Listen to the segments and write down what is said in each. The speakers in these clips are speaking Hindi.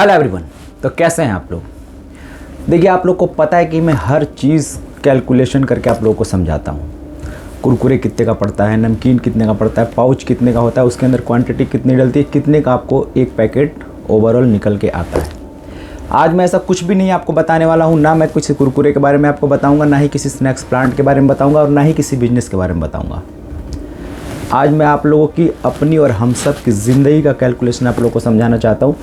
Hello everyone. तो कैसे हैं आप लोग। देखिए, आप लोग को पता है कि मैं हर चीज़ कैलकुलेशन करके आप लोगों को समझाता हूँ। कुरकुरे कितने का पड़ता है, नमकीन कितने का पड़ता है, पाउच कितने का होता है, उसके अंदर क्वांटिटी कितनी डलती है, कितने का आपको एक पैकेट ओवरऑल निकल के आता है। आज मैं ऐसा कुछ भी नहीं आपको बताने वाला हूँ। ना मैं किसी कुरकुरे के बारे में आपको बताऊँगा, ना ही किसी स्नैक्स प्लांट के बारे में बताऊँगा, और ना ही किसी बिजनेस के बारे में बताऊँगा। आज मैं आप लोगों की अपनी और हम सब की ज़िंदगी का कैलकुलेशन आप लोगों को समझाना चाहता हूँ।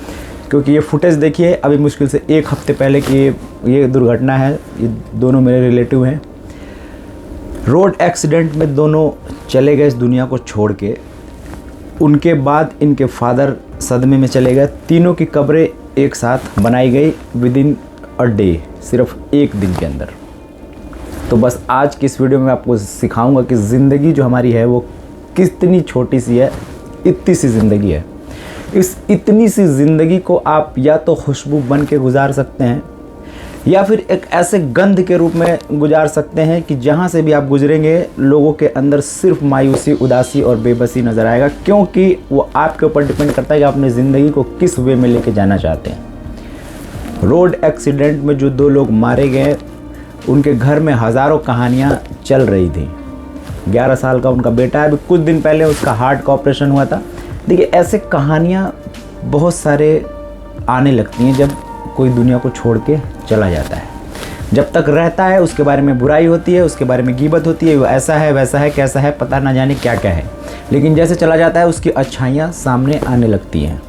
क्योंकि ये फुटेज देखिए, अभी मुश्किल से एक हफ्ते पहले की ये दुर्घटना है। ये दोनों मेरे रिलेटिव हैं। रोड एक्सीडेंट में दोनों चले गए इस दुनिया को छोड़ के। उनके बाद इनके फादर सदमे में चले गए। तीनों की कब्रें एक साथ बनाई गई विदिन अ डे, सिर्फ एक दिन के अंदर। तो बस आज की इस वीडियो में आपको सिखाऊंगा कि ज़िंदगी जो हमारी है वो कितनी छोटी सी है। इतनी सी ज़िंदगी है। इस इतनी सी ज़िंदगी को आप या तो खुशबू बन के गुजार सकते हैं, या फिर एक ऐसे गंध के रूप में गुजार सकते हैं कि जहाँ से भी आप गुजरेंगे लोगों के अंदर सिर्फ मायूसी, उदासी और बेबसी नज़र आएगा। क्योंकि वो आपके ऊपर डिपेंड करता है कि आपने ज़िंदगी को किस वे में लेके जाना चाहते हैं। रोड एक्सीडेंट में जो दो लोग मारे गए, उनके घर में हज़ारों कहानियाँ चल रही थी। 11 साल का उनका बेटा है। अभी कुछ दिन पहले उसका हार्ट का ऑपरेशन हुआ था। देखिए, ऐसे कहानियाँ बहुत सारे आने लगती हैं जब कोई दुनिया को छोड़ के चला जाता है। जब तक रहता है उसके बारे में बुराई होती है, उसके बारे में गीबत होती है, वो ऐसा है, वैसा है, कैसा है, पता ना जाने क्या क्या है। लेकिन जैसे चला जाता है उसकी अच्छाइयाँ सामने आने लगती हैं।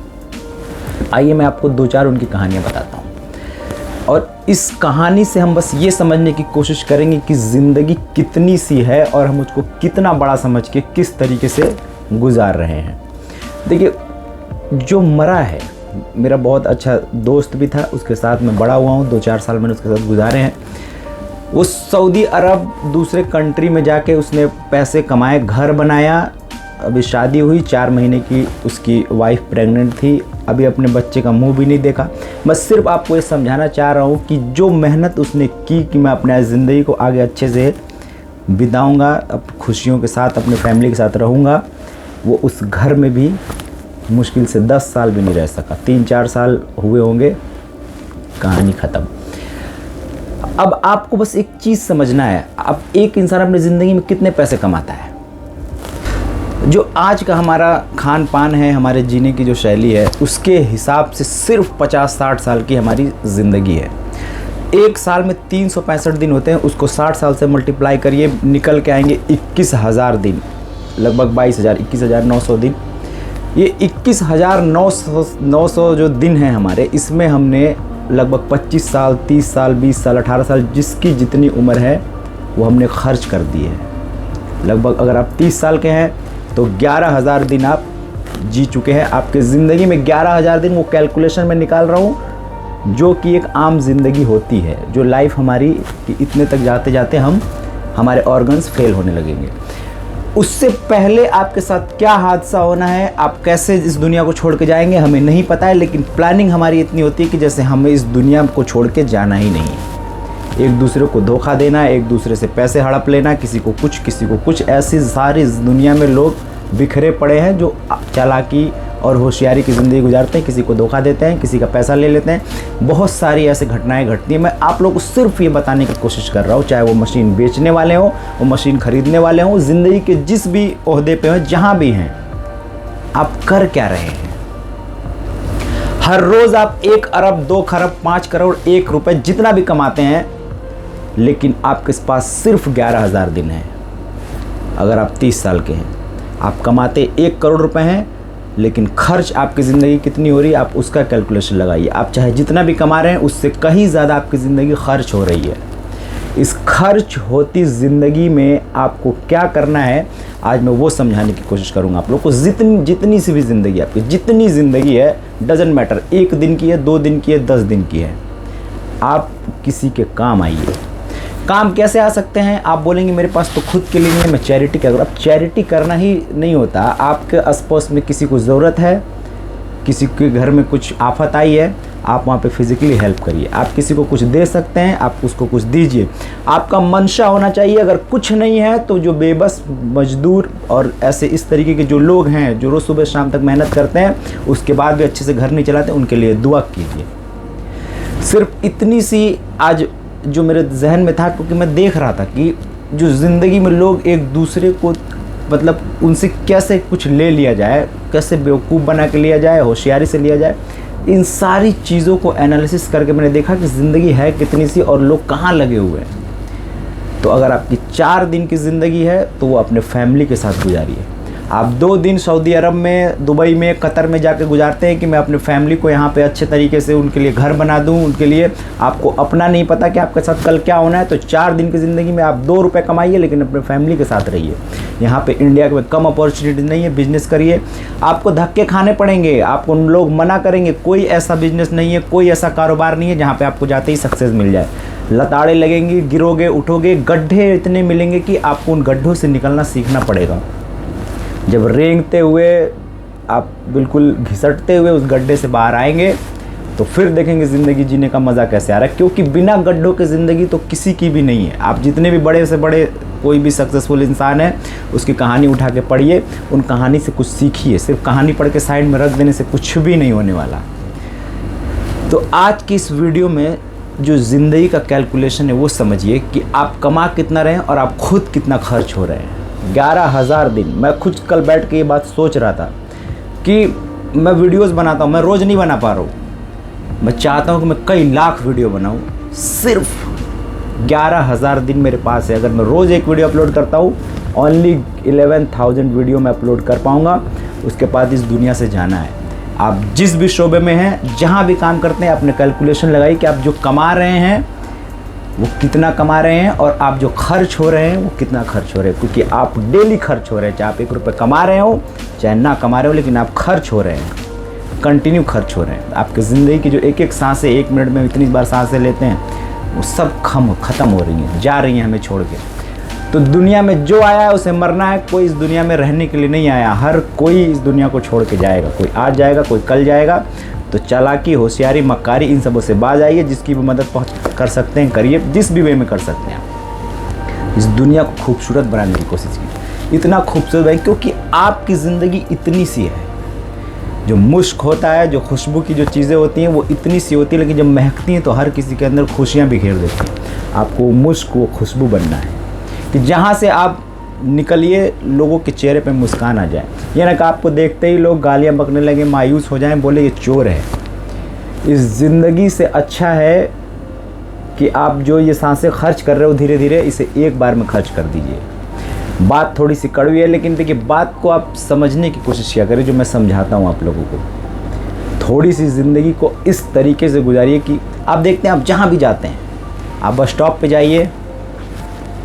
आइए मैं आपको 2-4 उनकी कहानियाँ बताता हूँ, और इस कहानी से हम बस ये समझने की कोशिश करेंगे कि ज़िंदगी कितनी सी है और हम उसको कितना बड़ा समझ के किस तरीके से गुजार रहे हैं। देखिए, जो मरा है, मेरा बहुत अच्छा दोस्त भी था, उसके साथ मैं बड़ा हुआ हूँ। 2-4 साल मैंने उसके साथ गुजारे हैं। वो सऊदी अरब दूसरे कंट्री में जाके उसने पैसे कमाए, घर बनाया। अभी शादी हुई, 4 महीने की उसकी वाइफ प्रेग्नेंट थी। अभी अपने बच्चे का मुंह भी नहीं देखा। बस सिर्फ आपको ये समझाना चाह रहा हूँ कि जो मेहनत उसने की कि मैं अपने ज़िंदगी को आगे अच्छे से बिताऊँगा, अब खुशियों के साथ अपने फैमिली के साथ रहूँगा, वो उस घर में भी मुश्किल से 10 साल भी नहीं रह सका। 3-4 साल हुए होंगे, कहानी ख़त्म। अब आपको बस एक चीज़ समझना है, अब एक इंसान अपनी ज़िंदगी में कितने पैसे कमाता है। जो आज का हमारा खान पान है, हमारे जीने की जो शैली है, उसके हिसाब से सिर्फ 50-60 साल की हमारी ज़िंदगी है। एक साल में 365 दिन होते हैं, उसको 60 साल से मल्टीप्लाई करिए, निकल के आएंगे 21,000 दिन, लगभग 22,000, 21,900 दिन। ये 21,900 जो दिन हैं हमारे, इसमें हमने लगभग 25 साल, 30 साल, 20 साल, 18 साल, जिसकी जितनी उम्र है वो हमने खर्च कर दी है। लगभग अगर आप 30 साल के हैं तो 11,000 दिन आप जी चुके हैं आपके ज़िंदगी में। 11,000 दिन वो कैलकुलेशन में निकाल रहा हूँ, जो कि एक आम ज़िंदगी होती है, जो लाइफ हमारी कि इतने तक जाते जाते हमारे ऑर्गन्स फेल होने लगेंगे। उससे पहले आपके साथ क्या हादसा होना है, आप कैसे इस दुनिया को छोड़ के जाएंगे, हमें नहीं पता है। लेकिन प्लानिंग हमारी इतनी होती है कि जैसे हमें इस दुनिया को छोड़ के जाना ही नहीं है। एक दूसरे को धोखा देना, एक दूसरे से पैसे हड़प लेना, किसी को कुछ, किसी को कुछ, ऐसी सारी दुनिया में लोग बिखरे पड़े हैं जो चालाकी और होशियारी की ज़िंदगी गुजारते हैं। किसी को धोखा देते हैं, किसी का पैसा ले लेते हैं। बहुत सारी ऐसी घटनाएं घटती हैं। मैं आप लोगों को सिर्फ ये बताने की कोशिश कर रहा हूँ, चाहे वो मशीन बेचने वाले हों, वो मशीन खरीदने वाले हों, ज़िंदगी के जिस भी ओहदे पे हों, जहाँ भी हैं, आप कर क्या रहे हैं। हर रोज़ आप 1 अरब, 2 खरब, 5 करोड़, 1 रुपये जितना भी कमाते हैं, लेकिन आपके पास सिर्फ 11,000 दिन है। अगर आप 30 साल के हैं, आप कमाते 1 करोड़ रुपए हैं, लेकिन खर्च आपकी ज़िंदगी कितनी हो रही है, आप उसका कैलकुलेशन लगाइए। आप चाहे जितना भी कमा रहे हैं, उससे कहीं ज़्यादा आपकी ज़िंदगी खर्च हो रही है। इस खर्च होती ज़िंदगी में आपको क्या करना है, आज मैं वो समझाने की कोशिश करूँगा आप लोग को। जितनी सी भी ज़िंदगी आपकी, जितनी ज़िंदगी है, डजेंट मैटर, 1 दिन की है, 2 दिन की है, 10 दिन की है, आप किसी के काम आइए। काम कैसे आ सकते हैं। आप बोलेंगे मेरे पास तो खुद के लिए नहीं है, मैं चैरिटी क्या करूँ। अब चैरिटी करना ही नहीं होता। आपके आसपास में किसी को ज़रूरत है, किसी के घर में कुछ आफत आई है, आप वहाँ पे फिज़िकली हेल्प करिए। आप किसी को कुछ दे सकते हैं, आप उसको कुछ दीजिए। आपका मंशा होना चाहिए। अगर कुछ नहीं है तो जो बेबस मजदूर और ऐसे इस तरीके के जो लोग हैं जो रोज़ सुबह शाम तक मेहनत करते हैं, उसके बाद भी अच्छे से घर नहीं चलाते, उनके लिए दुआ कीजिए। सिर्फ इतनी सी आज जो मेरे जहन में था, क्योंकि मैं देख रहा था कि जो ज़िंदगी में लोग एक दूसरे को मतलब उनसे कैसे कुछ ले लिया जाए, कैसे बेवकूफ़ बना के लिया जाए, होशियारी से लिया जाए, इन सारी चीज़ों को एनालिसिस करके मैंने देखा कि ज़िंदगी है कितनी सी और लोग कहाँ लगे हुए हैं। तो अगर आपकी 4 दिन की ज़िंदगी है तो वो अपने फैमिली के साथ गुजारिए। आप 2 दिन सऊदी अरब में, दुबई में, कतर में जाके गुजारते हैं कि मैं अपने फैमिली को यहाँ पे अच्छे तरीके से उनके लिए घर बना दूँ, उनके लिए। आपको अपना नहीं पता कि आपके साथ कल क्या होना है, तो 4 दिन की ज़िंदगी में आप 2 रुपये कमाइए लेकिन अपने फैमिली के साथ रहिए। यहाँ पे इंडिया में कम अपॉर्चुनिटी नहीं है, बिजनेस करिए। आपको धक्के खाने पड़ेंगे, आपको लोग मना करेंगे, कोई ऐसा बिजनेस नहीं है, कोई ऐसा कारोबार नहीं है जहाँ पे आपको जाते ही सक्सेस मिल जाए। लताड़े लगेंगी, गिरोगे, उठोगे, गड्ढे इतने मिलेंगे कि आपको उन गड्ढों से निकलना सीखना पड़ेगा। जब रेंगते हुए आप बिल्कुल घिसटते हुए उस गड्ढे से बाहर आएंगे तो फिर देखेंगे ज़िंदगी जीने का मज़ा कैसे आ रहा है। क्योंकि बिना गड्ढों की ज़िंदगी तो किसी की भी नहीं है। आप जितने भी बड़े से बड़े कोई भी सक्सेसफुल इंसान है, उसकी कहानी उठा के पढ़िए, उन कहानी से कुछ सीखिए। सिर्फ कहानी पढ़ के साइड में रख देने से कुछ भी नहीं होने वाला। तो आज की इस वीडियो में जो ज़िंदगी का कैलकुलेशन है वो समझिए कि आप कमा कितना रहे हैं और आप खुद कितना खर्च हो रहे हैं। 11,000 दिन। मैं खुद कल बैठ के ये बात सोच रहा था कि मैं वीडियोस बनाता हूँ, मैं रोज़ नहीं बना पा रहा हूँ। मैं चाहता हूँ कि मैं कई लाख वीडियो बनाऊँ। सिर्फ 11,000 दिन मेरे पास है। अगर मैं रोज़ एक वीडियो अपलोड करता हूँ, ओनली 11,000 वीडियो मैं अपलोड कर पाऊँगा। उसके बाद इस दुनिया से जाना है। आप जिस भी शोबे में हैं, जहाँ भी काम करते हैं, अपने कैलकुलेशन लगाइए कि आप जो कमा रहे हैं वो कितना कमा रहे हैं और आप जो खर्च हो रहे हैं वो कितना खर्च हो रहे हैं। क्योंकि आप डेली खर्च हो रहे हैं, चाहे आप 1 रुपये कमा रहे हो चाहे ना कमा रहे हो, लेकिन आप खर्च हो रहे हैं, कंटिन्यू खर्च हो रहे हैं। आपकी ज़िंदगी की जो एक एक सांसें, 1 मिनट में इतनी बार सांसें लेते हैं, वो सब ख़त्म हो रही हैं, जा रही हैं हमें छोड़ के। तो दुनिया में जो आया है उसे मरना है। कोई इस दुनिया में रहने के लिए नहीं आया। हर कोई इस दुनिया को छोड़ के जाएगा। कोई आज जाएगा, कोई कल जाएगा। तो चालाकी, होशियारी, मक्कारी, इन सबों से बाज आइए। जिसकी भी मदद कर सकते हैं करिए, जिस भी वे में कर सकते हैं। इस दुनिया को खूबसूरत बनाने की कोशिश कीजिए। इतना खूबसूरत है क्योंकि आपकी ज़िंदगी इतनी सी है। जो मुश्क होता है, जो खुशबू की जो चीज़ें होती हैं वो इतनी सी होती है, लेकिन जब महकती हैं तो हर किसी के अंदर खुशियाँ बिखेर देती हैं। आपको वो मुश्क, वो खुशबू बनना है कि जहाँ से आप निकलिए लोगों के चेहरे पे मुस्कान आ जाए। ये ना कि आपको देखते ही लोग गालियाँ बकने लगे, मायूस हो जाएं, बोले ये चोर है। इस ज़िंदगी से अच्छा है कि आप जो ये सांसें खर्च कर रहे हो धीरे धीरे, इसे एक बार में खर्च कर दीजिए। बात थोड़ी सी कड़वी है, लेकिन देखिए बात को आप समझने की कोशिश किया करें जो मैं समझाता हूँ आप लोगों को। थोड़ी सी ज़िंदगी को इस तरीके से गुजारिए कि आप देखते हैं, आप जहाँ भी जाते हैं, आप बस स्टॉप पे जाइए,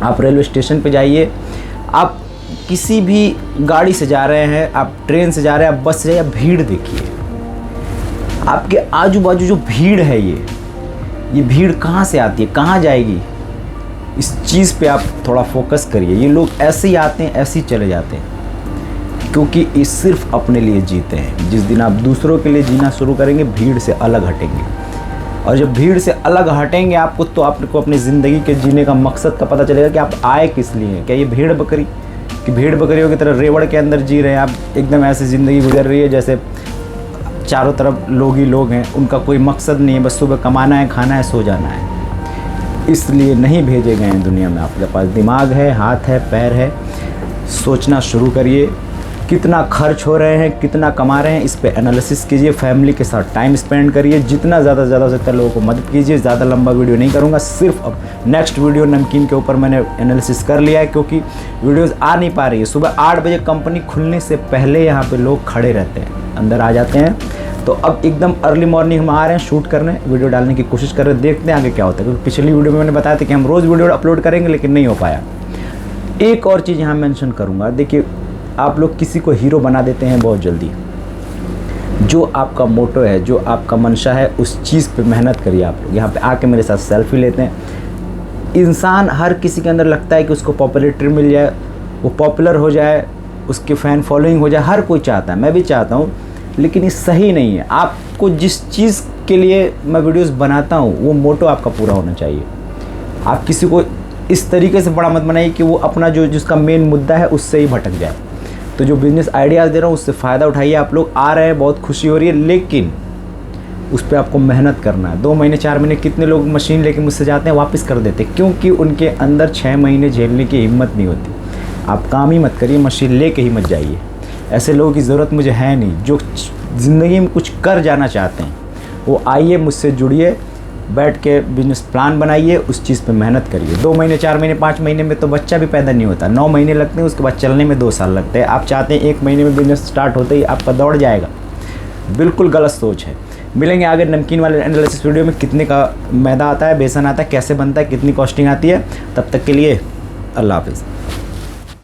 आप रेलवे स्टेशन पे जाइए, आप किसी भी गाड़ी से जा रहे हैं, आप ट्रेन से जा रहे हैं, आप बस से जाइए, भीड़ देखिए। आपके आजू बाजू जो भीड़ है, ये भीड़ कहाँ से आती है, कहाँ जाएगी, इस चीज़ पे आप थोड़ा फोकस करिए। ये लोग ऐसे ही आते हैं, ऐसे ही चले जाते हैं, क्योंकि ये सिर्फ अपने लिए जीते हैं। जिस दिन आप दूसरों के लिए जीना शुरू करेंगे, भीड़ से अलग हटेंगे। और जब भीड़ से अलग हटेंगे आपको, तो आपको अपनी ज़िंदगी के जीने का मकसद का पता चलेगा कि आप आए किस लिए हैं। क्या ये भेड़ बकरी कि भेड़ बकरियों की तरह रेवड़ के अंदर जी रहे हैं आप? एकदम ऐसी ज़िंदगी गुजर रही है जैसे चारों तरफ लोग ही लोग हैं, उनका कोई मकसद नहीं है, बस सुबह कमाना है, खाना है, सो जाना है। इसलिए नहीं भेजे गए हैं दुनिया में। आपके पास दिमाग है, हाथ है, पैर है, सोचना शुरू करिए। कितना खर्च हो रहे हैं, कितना कमा रहे हैं, इस पे एनालिसिस कीजिए। फैमिली के साथ टाइम स्पेंड करिए। जितना ज़्यादा से ज़्यादा हो सकता है लोगों को मदद कीजिए। ज़्यादा लंबा वीडियो नहीं करूँगा, सिर्फ अब नेक्स्ट वीडियो नमकीन के ऊपर मैंने एनालिसिस कर लिया है, क्योंकि वीडियोज़ आ नहीं पा रही है। सुबह 8 बजे कंपनी खुलने से पहले यहाँ पर लोग खड़े रहते हैं, अंदर आ जाते हैं। तो अब एकदम अर्ली मॉर्निंग हम आ रहे हैं शूट करने, वीडियो डालने की कोशिश कर रहे हैं, देखते हैं आगे क्या होता है। क्योंकि पिछली वीडियो में मैंने बताया था कि हम रोज़ वीडियो अपलोड करेंगे, लेकिन नहीं हो पाया। एक और चीज़ यहाँ मेंशन करूँगा, देखिए आप लोग किसी को हीरो बना देते हैं बहुत जल्दी। जो आपका मोटो है, जो आपका मंशा है, उस चीज़ पे मेहनत करिए। आप लोग यहाँ पे आके मेरे साथ सेल्फी लेते हैं। इंसान, हर किसी के अंदर लगता है कि उसको पॉपुलैरिटी मिल जाए, वो पॉपुलर हो जाए, उसके फ़ैन फॉलोइंग हो जाए, हर कोई चाहता है, मैं भी चाहता हूँ। लेकिन ये सही नहीं है। आपको जिस चीज़ के लिए मैं वीडियोस बनाता हूँ वो मोटो आपका पूरा होना चाहिए। आप किसी को इस तरीके से बड़ा मत बनाइए कि वो अपना जो जिसका मेन मुद्दा है उससे ही भटक जाए। तो जो बिज़नेस आइडियाज़ दे रहा हूँ उससे फ़ायदा उठाइए। आप लोग आ रहे हैं, बहुत खुशी हो रही है, लेकिन उस पर आपको मेहनत करना है। 2 महीने 4 महीने कितने लोग मशीन लेके मुझसे जाते हैं, वापस कर देते, क्योंकि उनके अंदर 6 महीने झेलने की हिम्मत नहीं होती। आप काम ही मत करिए, मशीन लेके ही मत जाइए। ऐसे लोगों की ज़रूरत मुझे है नहीं। जो ज़िंदगी में कुछ कर जाना चाहते हैं वो आइए, मुझसे जुड़िए, बैठ के बिजनेस प्लान बनाइए, उस चीज़ पे मेहनत करिए। 2 महीने 4 महीने 5 महीने में तो बच्चा भी पैदा नहीं होता, 9 महीने लगते हैं, उसके बाद चलने में 2 साल लगते हैं। आप चाहते हैं 1 महीने में बिजनेस स्टार्ट होते ही आपका दौड़ जाएगा, बिल्कुल गलत सोच है। मिलेंगे आगे नमकीन वाले एनालिसिस वीडियो में, कितने का मैदा आता है, बेसन आता है, कैसे बनता है, कितनी कॉस्टिंग आती है। तब तक के लिए अल्लाह हाफिज़।